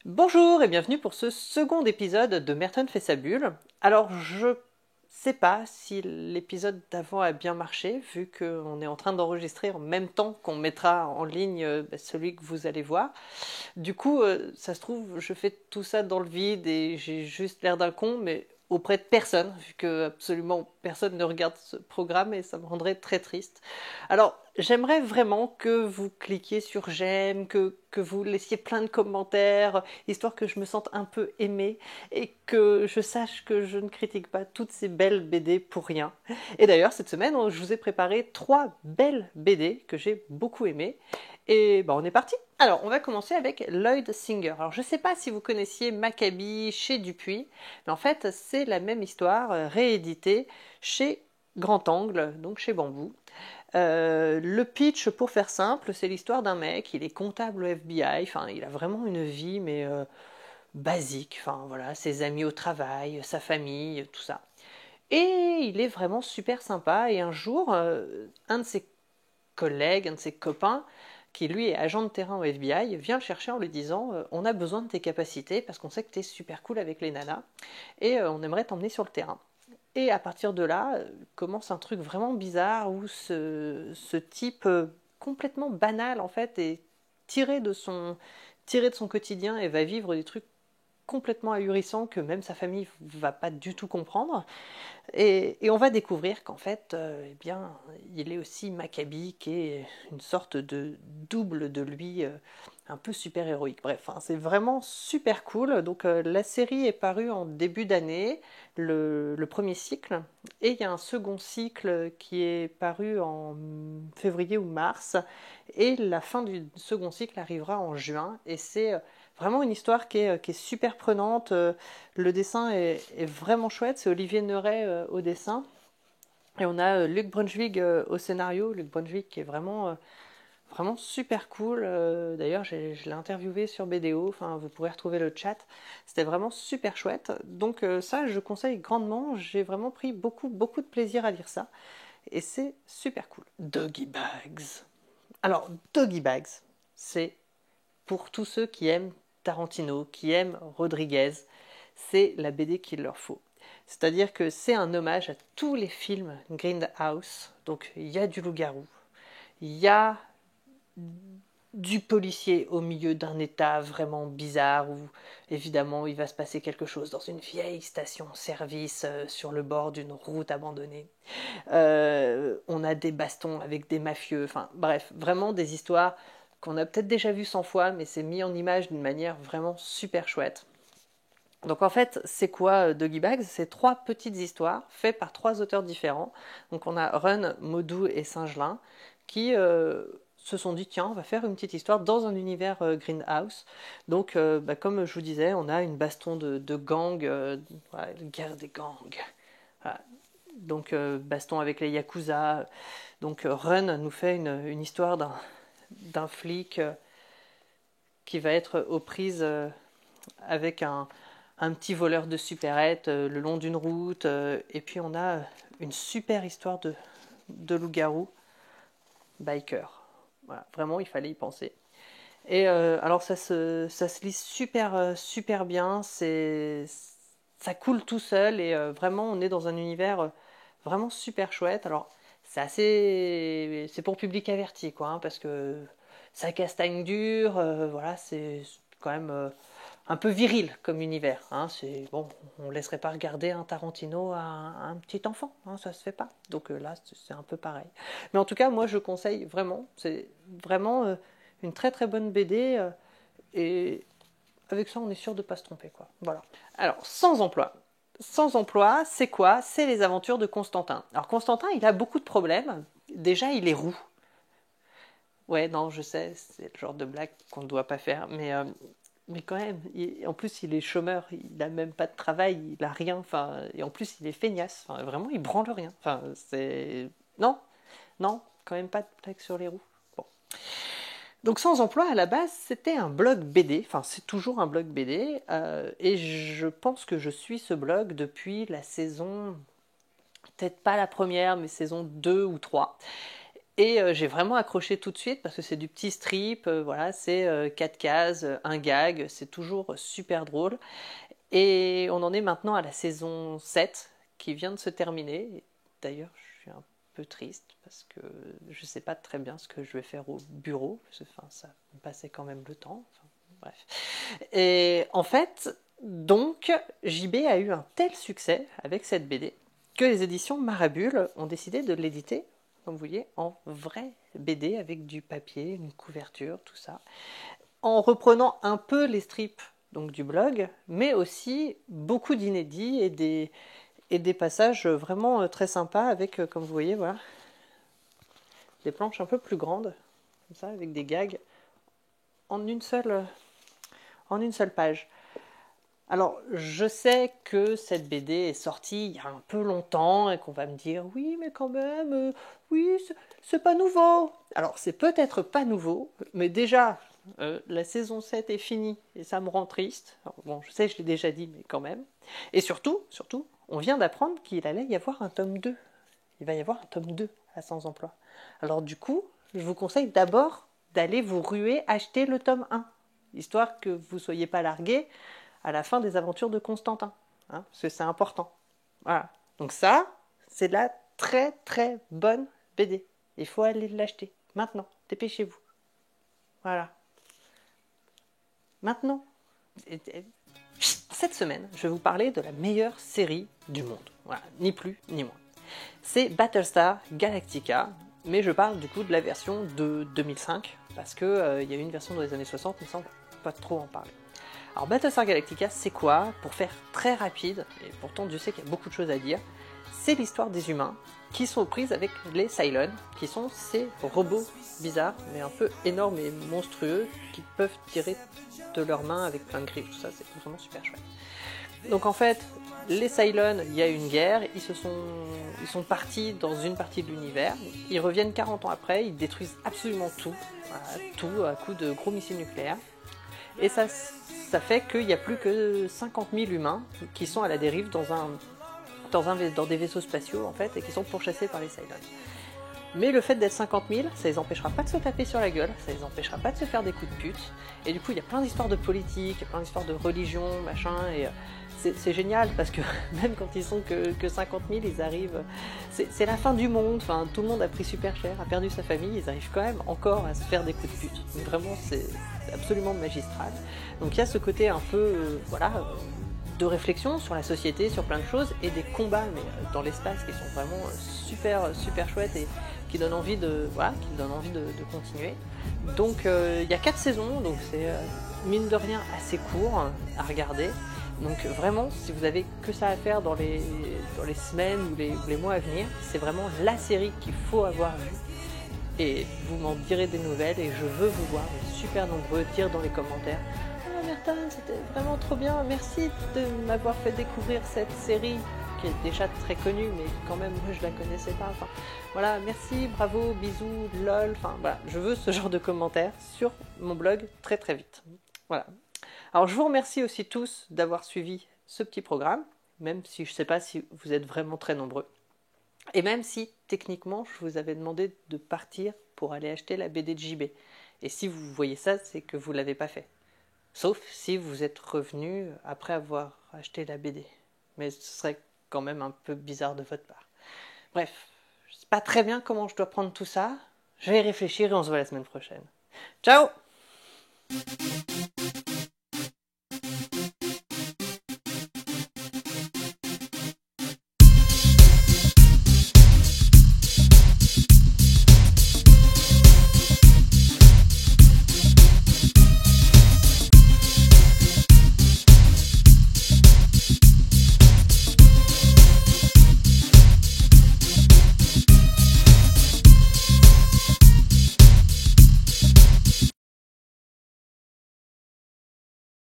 Bonjour et bienvenue pour ce second épisode de Merton fait sa bulle. Alors je sais pas si l'épisode d'avant a bien marché, vu qu'on est en train d'enregistrer en même temps qu'on mettra en ligne celui que vous allez voir. Du coup, ça se trouve, je fais tout ça dans le vide et j'ai juste l'air d'un con, mais auprès de personne, vu que absolument personne ne regarde ce programme et ça me rendrait très triste. Alors, j'aimerais vraiment que vous cliquiez sur j'aime, que vous laissiez plein de commentaires, histoire que je me sente un peu aimée et que je sache que je ne critique pas toutes ces belles BD pour rien. Et d'ailleurs, cette semaine, je vous ai préparé 3 belles BD que j'ai beaucoup aimées. Et on est parti. Alors, on va commencer avec Lloyd Singer. Alors, je ne sais pas si vous connaissiez Maccabi chez Dupuis, mais en fait, c'est la même histoire rééditée chez Grand Angle, donc chez Bambou. Le pitch, pour faire simple, c'est l'histoire d'un mec, il est comptable au FBI, enfin, il a vraiment une vie, mais basique, enfin, voilà, ses amis au travail, sa famille, tout ça. Et il est vraiment super sympa, et un jour, un de ses collègue, un de ses copains, qui lui est agent de terrain au FBI, vient le chercher en lui disant on a besoin de tes capacités parce qu'on sait que tu es super cool avec les nanas et on aimerait t'emmener sur le terrain. Et à partir de là, commence un truc vraiment bizarre où ce type complètement banal en fait est tiré de son quotidien et va vivre des trucs complètement ahurissants que même sa famille va pas du tout comprendre. Et on va découvrir qu'en fait, eh bien, il est aussi Maccabi, qui est une sorte de double de lui, un peu super héroïque. Bref, hein, c'est vraiment super cool. Donc la série est parue en début d'année, le premier cycle, et il y a un second cycle qui est paru en février ou mars, et la fin du second cycle arrivera en juin, et c'est vraiment une histoire qui est super prenante. Le dessin est vraiment chouette, c'est Olivier Neuret au dessin. Et on a Luc Brunswick au scénario. Luc Brunswick qui est vraiment super cool. D'ailleurs, je l'ai interviewé sur BDO, enfin, vous pourrez retrouver le chat. C'était vraiment super chouette. Donc ça, je conseille grandement. J'ai vraiment pris beaucoup de plaisir à lire ça. Et c'est super cool. Doggy Bags. Alors, Doggy Bags, c'est pour tous ceux qui aiment Tarantino, qui aiment Rodriguez, c'est la BD qu'il leur faut. C'est-à-dire que c'est un hommage à tous les films Grindhouse. Donc il y a du loup-garou, il y a du policier au milieu d'un état vraiment bizarre où évidemment il va se passer quelque chose dans une vieille station-service sur le bord d'une route abandonnée. On a des bastons avec des mafieux, enfin bref, vraiment des histoires qu'on a peut-être déjà vues 100 fois, mais c'est mis en image d'une manière vraiment super chouette. Donc en fait, c'est quoi Doggy Bags? C'est 3 petites histoires faites par 3 auteurs différents. Donc on a Run, Modou et Singelin qui se sont dit tiens, on va faire une petite histoire dans un univers Greenhouse. Donc comme je vous disais, on a une baston de gang, voilà, une guerre des gangs. Voilà. Donc baston avec les Yakuza. Donc Run nous fait une histoire d'un flic qui va être aux prises avec un petit voleur de supérette le long d'une route. Et puis on a une super histoire de loup-garou biker. Voilà, vraiment, il fallait y penser. Et alors ça se lit super bien, ça coule tout seul et vraiment on est dans un univers vraiment super chouette. Alors c'est pour public averti quoi, hein, parce que ça castagne dur, voilà, c'est quand même un peu viril comme univers. Hein, c'est bon, on laisserait pas regarder un Tarantino à un petit enfant, hein, ça se fait pas. Donc là, c'est un peu pareil. Mais en tout cas, moi, je conseille vraiment. C'est vraiment une très bonne BD et avec ça, on est sûr de pas se tromper, quoi. Voilà. Alors, sans emploi. Sans emploi, c'est quoi? C'est les aventures de Constantin. Alors Constantin, il a beaucoup de problèmes. Déjà, il est roux. Ouais, non, je sais, c'est le genre de blague qu'on ne doit pas faire, mais quand même, en plus il est chômeur, il n'a même pas de travail, il n'a rien, enfin, et en plus il est feignasse, enfin, vraiment il branle rien. Enfin, c'est. Non, non, quand même pas de blague sur les roues. Bon. Donc Sans Emploi, à la base, c'était un blog BD, enfin c'est toujours un blog BD, et je pense que je suis ce blog depuis la saison, peut-être pas la première, mais saison 2 ou 3. Et j'ai vraiment accroché tout de suite parce que c'est du petit strip, voilà, c'est 4 cases, un gag, c'est toujours super drôle. Et on en est maintenant à la saison 7 qui vient de se terminer. D'ailleurs, je suis un peu triste parce que je ne sais pas très bien ce que je vais faire au bureau. Enfin, ça me passait quand même le temps. Enfin, bref. Et en fait, donc, JB a eu un tel succès avec cette BD que les éditions Marabule ont décidé de l'éditer, comme vous voyez, en vraie BD avec du papier, une couverture, tout ça, en reprenant un peu les strips donc du blog, mais aussi beaucoup d'inédits et des passages vraiment très sympas avec, comme vous voyez, voilà, des planches un peu plus grandes, comme ça, avec des gags en une seule page. Alors, je sais que cette BD est sortie il y a un peu longtemps et qu'on va me dire oui, mais quand même, oui, c'est pas nouveau. Alors, c'est peut-être pas nouveau, mais déjà, la saison 7 est finie et ça me rend triste. Alors, bon, je sais, je l'ai déjà dit, mais quand même. Et surtout, on vient d'apprendre qu'il allait y avoir un tome 2. Il va y avoir un tome 2 à Sans Emploi. Alors, du coup, je vous conseille d'abord d'aller vous ruer acheter le tome 1, histoire que vous ne soyez pas largués à la fin des aventures de Constantin, hein, parce que c'est important. Voilà. Donc ça, c'est de la très très bonne BD. Il faut aller l'acheter maintenant. Dépêchez-vous. Voilà. Maintenant. Cette semaine, je vais vous parler de la meilleure série du monde. Voilà, ni plus ni moins. C'est Battlestar Galactica, mais je parle du coup de la version de 2005, parce qu'il y a eu une version dans les années 60, mais ça on va pas trop en parler. Alors Battlestar Galactica, c'est quoi? Pour faire très rapide, et pourtant Dieu sait qu'il y a beaucoup de choses à dire, c'est l'histoire des humains qui sont aux prises avec les Cylons, qui sont ces robots bizarres, mais un peu énormes et monstrueux, qui peuvent tirer de leurs mains avec plein de griffes, tout ça, c'est vraiment super chouette. Donc en fait, les Cylons, il y a une guerre, ils sont partis dans une partie de l'univers, ils reviennent 40 ans après, ils détruisent absolument tout, voilà, tout à coup de gros missiles nucléaires, et ça fait qu'il n'y a plus que 50 000 humains qui sont à la dérive dans des vaisseaux spatiaux en fait, et qui sont pourchassés par les Cylons. Mais le fait d'être 50 000, ça les empêchera pas de se taper sur la gueule, ça les empêchera pas de se faire des coups de pute. Et du coup, il y a plein d'histoires de politique, il y a plein d'histoires de religion, machin, et c'est génial parce que même quand ils sont que 50 000, ils arrivent. C'est la fin du monde, enfin, tout le monde a pris super cher, a perdu sa famille, ils arrivent quand même encore à se faire des coups de pute. Donc vraiment, c'est absolument magistral. Donc il y a ce côté un peu, de réflexion sur la société, sur plein de choses, et des combats mais dans l'espace qui sont vraiment super chouettes et qui donnent envie de continuer. Donc il y a 4 saisons, donc c'est mine de rien assez court à regarder. Donc vraiment, si vous avez que ça à faire dans les semaines ou les mois à venir, c'est vraiment la série qu'il faut avoir vue. Et vous m'en direz des nouvelles et je veux vous voir, super nombreux, dire dans les commentaires: oh Mertin, c'était vraiment trop bien, merci de m'avoir fait découvrir cette série qui est déjà très connue, mais quand même moi je la connaissais pas. Enfin, voilà, merci, bravo, bisous, lol. Enfin voilà, je veux ce genre de commentaires sur mon blog très très vite. Voilà. Alors je vous remercie aussi tous d'avoir suivi ce petit programme, même si je ne sais pas si vous êtes vraiment très nombreux. Et même si, techniquement, je vous avais demandé de partir pour aller acheter la BD de JB. Et si vous voyez ça, c'est que vous ne l'avez pas fait. Sauf si vous êtes revenu après avoir acheté la BD. Mais ce serait quand même un peu bizarre de votre part. Bref, je ne sais pas très bien comment je dois prendre tout ça. Je vais y réfléchir et on se voit la semaine prochaine. Ciao!